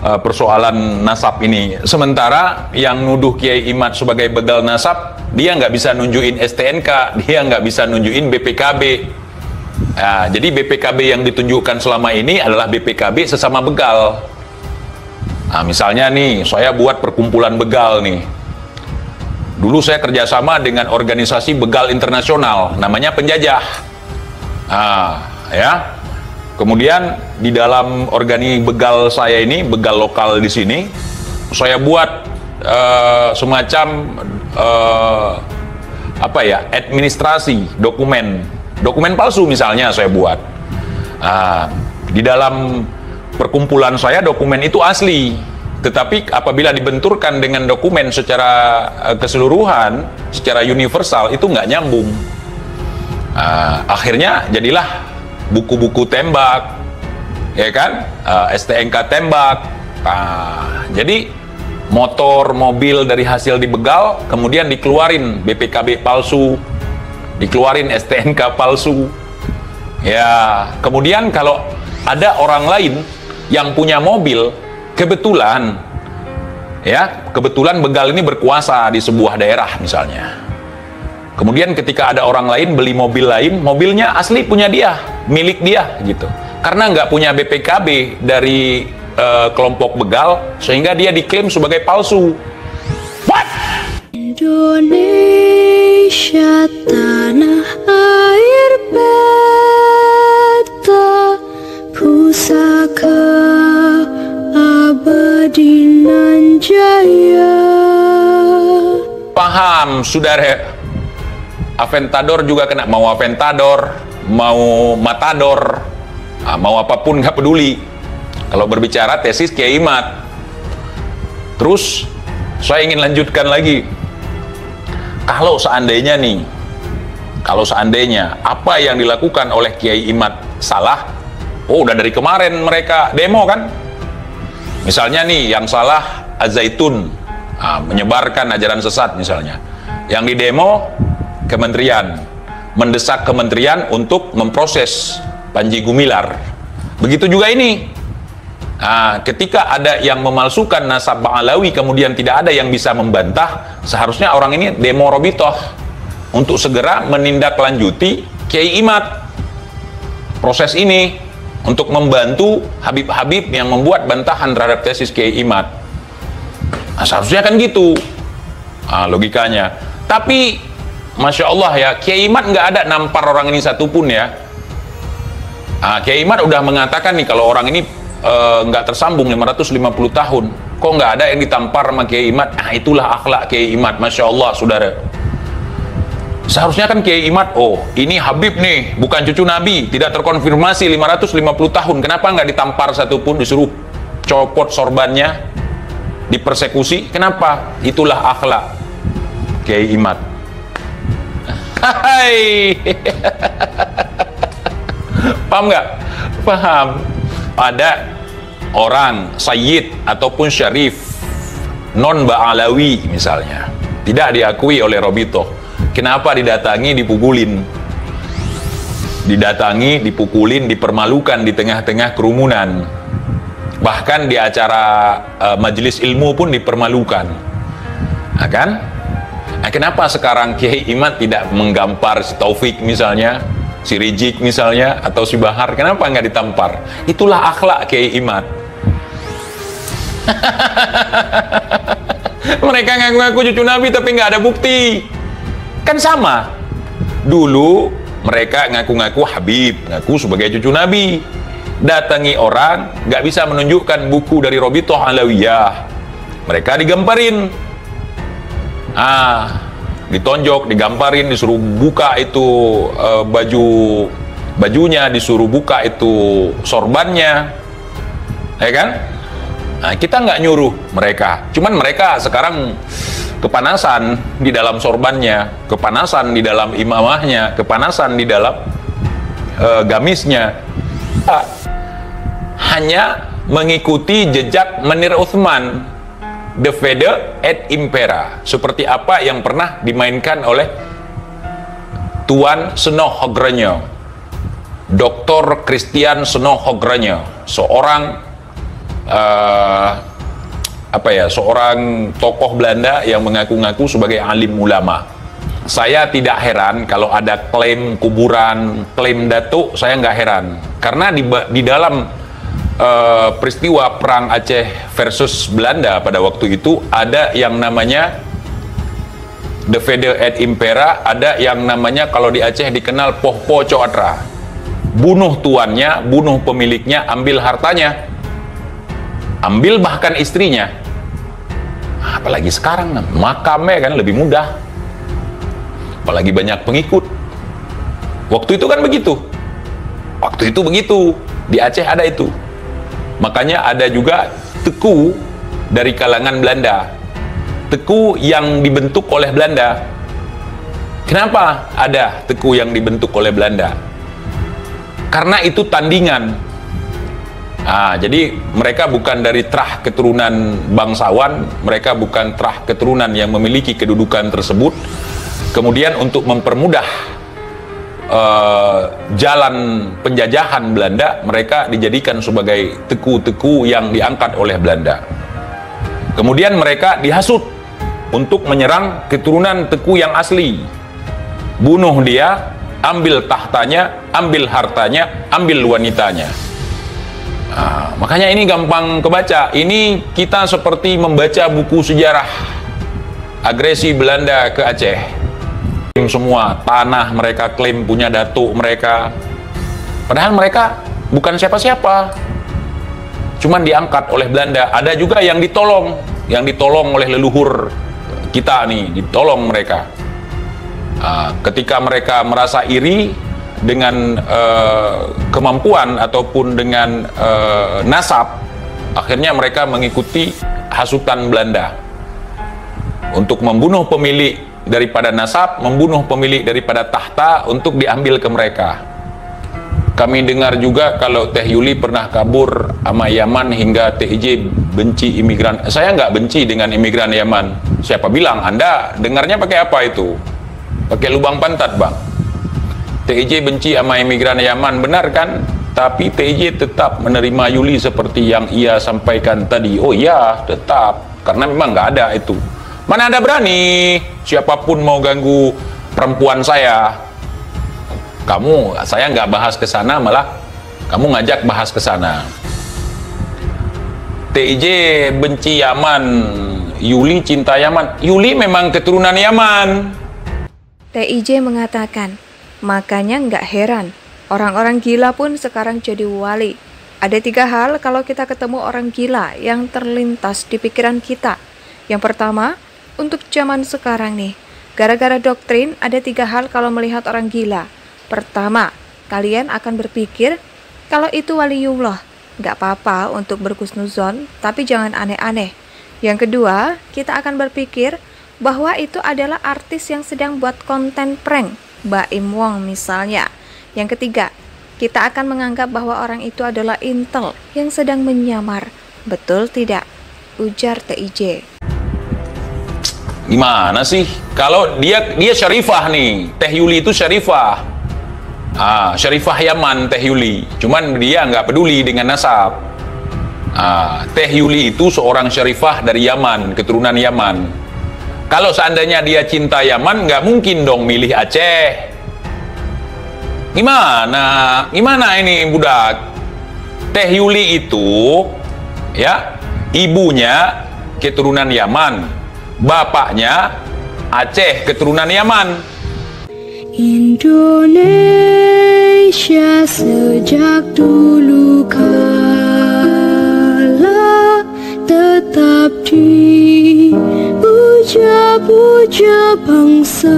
persoalan nasab ini. Sementara yang nuduh Kiai Imad sebagai begal nasab, dia nggak bisa nunjukin STNK, dia nggak bisa nunjukin BPKB. Nah, jadi BPKB yang ditunjukkan selama ini adalah BPKB sesama begal. Nah, misalnya nih, saya buat perkumpulan begal nih. Dulu saya kerjasama dengan organisasi begal internasional, namanya Penjajah. Nah, ya. Kemudian di dalam organi begal saya ini, begal lokal di sini, saya buat semacam administrasi dokumen palsu misalnya saya buat. Di dalam perkumpulan saya dokumen itu asli, tetapi apabila dibenturkan dengan dokumen secara keseluruhan, secara universal, itu nggak nyambung. Akhirnya jadilah buku-buku tembak, ya kan, STNK tembak. Jadi motor, mobil dari hasil dibegal, kemudian dikeluarin BPKB palsu, dikeluarin STNK palsu. Ya, kemudian kalau ada orang lain yang punya mobil, kebetulan begal ini berkuasa di sebuah daerah misalnya. Kemudian ketika ada orang lain beli mobil lain, mobilnya asli punya dia, milik dia gitu. Karena nggak punya BPKB dari kelompok begal, sehingga dia diklaim sebagai palsu. What? Indonesia tanah air beta, pusaka abadi nan jaya. Paham, saudara? Aventador juga kena, mau Aventador, mau Matador, mau apapun nggak peduli. Kalau berbicara tesis Kiai Imad. Terus saya ingin lanjutkan lagi. Kalau seandainya apa yang dilakukan oleh Kiai Imad salah, udah dari kemarin mereka demo kan? Misalnya nih, yang salah Az-Zaitun, menyebarkan ajaran sesat misalnya. Yang didemo kementerian, mendesak kementerian untuk memproses Panji Gumilar. Begitu juga ini. Ketika ada yang memalsukan nasab Ba'alawi, kemudian tidak ada yang bisa membantah, seharusnya orang ini demo Robitoh untuk segera menindaklanjuti Kiai Imad proses ini, untuk membantu Habib-Habib yang membuat bantahan terhadap tesis Kiai Imad. Seharusnya kan gitu logikanya. Tapi Masya Allah ya, Kiai Imad nggak ada nampar orang ini satupun ya. Kiai Imad udah mengatakan nih, kalau orang ini nggak tersambung 550 tahun, kok nggak ada yang ditampar sama Kiai Imad. Itulah akhlak Kiai Imad, Masya Allah saudara. Seharusnya kan Kiai Imad, ini Habib nih, bukan cucu Nabi, tidak terkonfirmasi 550 tahun, kenapa nggak ditampar satupun, disuruh copot sorbannya, dipersekusi, kenapa? Itulah akhlak Kiai Imad. Hai, paham nggak? Paham. Ada orang sayyid ataupun syarif non Ba'alawi misalnya, tidak diakui oleh Robitoh. Kenapa didatangi, dipukulin? Didatangi, dipukulin, dipermalukan di tengah-tengah kerumunan. Bahkan di acara majelis ilmu pun dipermalukan. Kan? Kenapa sekarang Kiai Imad tidak menggampar si Taufik misalnya, si Rijik misalnya, atau si Bahar? Kenapa nggak ditampar? Itulah akhlak Kiai Imad. Mereka ngaku-ngaku cucu Nabi tapi nggak ada bukti. Kan sama. Dulu mereka ngaku-ngaku Habib, ngaku sebagai cucu Nabi. Datangi orang, nggak bisa menunjukkan buku dari Robitoh Alawiyah. Mereka digamparin. Ditonjok, digamparin, disuruh buka itu bajunya, disuruh buka itu sorbannya, ya kan? Kita nggak nyuruh mereka, cuman mereka sekarang kepanasan di dalam sorbannya, kepanasan di dalam imamahnya, kepanasan di dalam gamisnya. Hanya mengikuti jejak Menir Uthman, The Fede et Impera, seperti apa yang pernah dimainkan oleh Tuan Senoh Hogrenyo, Dr. Christian Senoh Hogrenyo, seorang seorang tokoh Belanda yang mengaku-ngaku sebagai alim ulama. Saya tidak heran kalau ada klaim kuburan, klaim datuk, saya nggak heran. Karena di dalam peristiwa Perang Aceh versus Belanda pada waktu itu, ada yang namanya The Fede et Impera, ada yang namanya kalau di Aceh dikenal Poh Po Coatra. Bunuh tuannya, bunuh pemiliknya, ambil hartanya, ambil bahkan istrinya. Apalagi sekarang, makamnya kan lebih mudah, apalagi banyak pengikut. Waktu itu kan begitu. Waktu itu begitu. Di Aceh ada itu. Makanya ada juga teku dari kalangan Belanda. Teku yang dibentuk oleh Belanda. Kenapa ada teku yang dibentuk oleh Belanda? Karena itu tandingan. Jadi mereka bukan dari terah keturunan bangsawan, mereka bukan terah keturunan yang memiliki kedudukan tersebut. Kemudian untuk mempermudah jalan penjajahan Belanda, mereka dijadikan sebagai teku-teku yang diangkat oleh Belanda. Kemudian mereka dihasut untuk menyerang keturunan teku yang asli. Bunuh dia, ambil tahtanya, ambil hartanya, ambil wanitanya. Makanya ini gampang kebaca. Ini kita seperti membaca buku sejarah agresi Belanda ke Aceh. Semua tanah mereka klaim punya datuk mereka, padahal mereka bukan siapa-siapa, cuman diangkat oleh Belanda. Ada juga yang ditolong oleh leluhur kita nih, ditolong mereka. Ketika mereka merasa iri dengan kemampuan ataupun dengan nasab, akhirnya mereka mengikuti hasutan Belanda untuk membunuh pemilik daripada nasab, membunuh pemilik daripada tahta untuk diambil ke mereka. Kami dengar juga kalau Teh Yuli pernah kabur sama Yaman hingga TIJ benci imigran. Saya nggak benci dengan imigran Yaman. Siapa bilang? Anda dengarnya pakai apa itu? Pakai lubang pantat, Bang. TIJ benci sama imigran Yaman, benar kan? Tapi TIJ tetap menerima Yuli seperti yang ia sampaikan tadi. Oh iya, tetap. Karena memang nggak ada itu. Mana ada berani siapapun mau ganggu perempuan saya. Saya nggak bahas ke sana, malah kamu ngajak bahas ke sana. TIJ benci Yaman, Yuli cinta Yaman. Yuli memang keturunan Yaman. TIJ mengatakan, makanya nggak heran orang-orang gila pun sekarang jadi wali. Ada 3 hal kalau kita ketemu orang gila yang terlintas di pikiran kita. Yang pertama, untuk zaman sekarang nih, gara-gara doktrin ada 3 hal kalau melihat orang gila. Pertama, kalian akan berpikir kalau itu waliullah, nggak apa-apa untuk berhusnuzon, tapi jangan aneh-aneh. Yang kedua, kita akan berpikir bahwa itu adalah artis yang sedang buat konten prank, Baim Wong misalnya. Yang ketiga, kita akan menganggap bahwa orang itu adalah intel yang sedang menyamar. Betul tidak? Ujar TIJ. Gimana sih? Kalau dia syarifah nih, Teh Yuli itu syarifah. Syarifah Yaman, Teh Yuli. Cuman dia nggak peduli dengan nasab. Teh Yuli itu seorang syarifah dari Yaman, keturunan Yaman. Kalau seandainya dia cinta Yaman, nggak mungkin dong milih Aceh. Gimana ini budak? Teh Yuli itu, ya, ibunya keturunan Yaman. Bapaknya Aceh, keturunan Yaman. Indonesia sejak dulu kala tetap dipuja-puja bangsa.